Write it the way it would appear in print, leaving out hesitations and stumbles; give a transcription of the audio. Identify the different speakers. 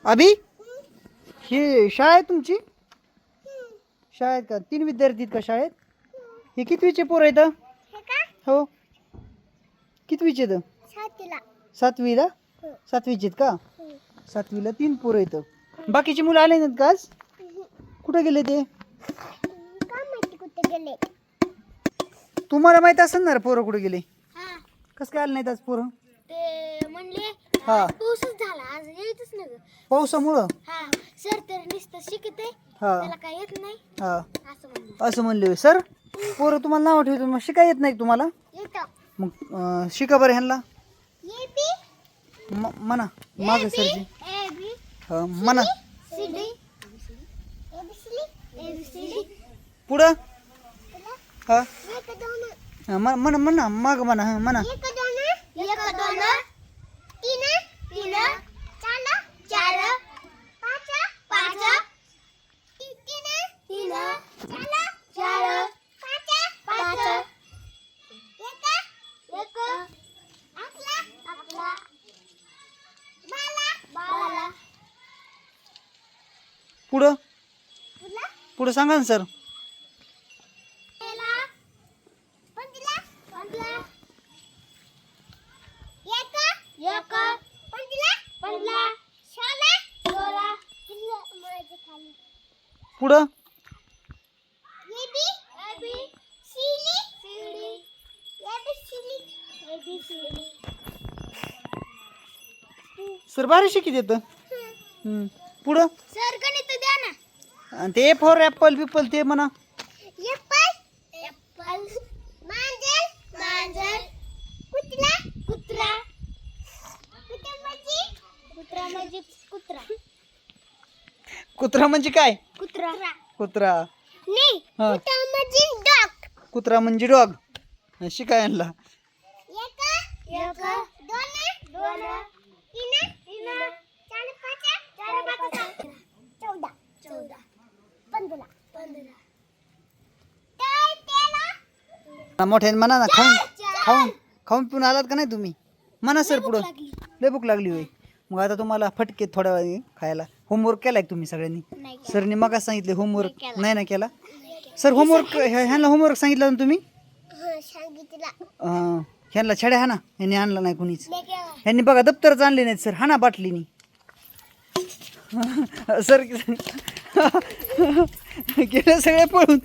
Speaker 1: अभि ही शाळा आहे तुमची? शाळेत का 3 विद्यार्थी आहेत का शाळेत? हे कितवीचे पोरं आहेत? हो कितवीचे आहेत? 7वीला 7वीचे आहेत का? 7वीला 3 पोरं आहेत. बाकीची मुलं आले नाहीत का आज? कुठे गेले ते? तुम्हाला माहित असेल ना पोरं कुठे गेले? कसं काय आले नाहीत आज पोरं?
Speaker 2: ते म्हणले
Speaker 1: हा
Speaker 2: पाऊसच झाला आज यायचंच नाही.
Speaker 1: पावसामुळं?
Speaker 2: हा सर तर नुसतं शिकते
Speaker 1: हा
Speaker 2: त्याला काय येत नाही
Speaker 1: हा
Speaker 2: असं म्हणलं.
Speaker 1: असं म्हणले सर. पोरं तुम्हाला नाव ठेवतो मग शिकाय येत नाही का तुम्हाला?
Speaker 2: येतं
Speaker 1: मग शिका बरं ह्यांना.
Speaker 2: ए बी
Speaker 1: म्हणा माग सरजी.
Speaker 2: ए बी
Speaker 1: म्हणा
Speaker 2: C D A B C D
Speaker 1: पुढं. हा
Speaker 2: एक दोन
Speaker 1: म्हणा म्हणा माग म्हणा. हा म्हणा.
Speaker 2: एक दोन तीन तीन चार पाच तीन तीन चार पाच एक अकरा बारा
Speaker 1: पुढं पुढं सांगा ना सर. पुढं सर भारी शिकित येतं. पुढं
Speaker 2: सर गणित द्या ना.
Speaker 1: आणि ते फॉर ॲपल बिपल ते म्हणा.
Speaker 2: एप्पल मांजर कुत्रा कुत्रा म्हणजे कुत्रा
Speaker 1: कुत्रा म्हणजे काय?
Speaker 2: कुत्रा
Speaker 1: कुत्रा
Speaker 2: नाही
Speaker 1: हा.
Speaker 2: कुत्रा म्हणजे डॉग.
Speaker 1: कुत्रा म्हणजे डॉग. शिकाय यांना.
Speaker 2: एक दोन तीन चार पाच 14 15
Speaker 1: मोठ्याने म्हणा ना. खाऊन खाऊन पिऊन आलात का नाही तुम्ही? म्हणा सर पुढं. लय भूक लागली होय. मग आता तुम्हाला फटके थोड्या वेळ खायला. होमवर्क केलाय का तुम्ही सगळ्यांनी? सरने मग सांगितले होमवर्क नाही ना केला. सर होमवर्क ह्यांना होमवर्क सांगितलं ना तुम्ही? ह्यांना छड्या हा ना. ह्यांनी आणला नाही कुणीच. ह्यांनी बघा दप्तरच आणले नाहीत सर. हा ना बाटलीनी. सर गेले सगळे पळून.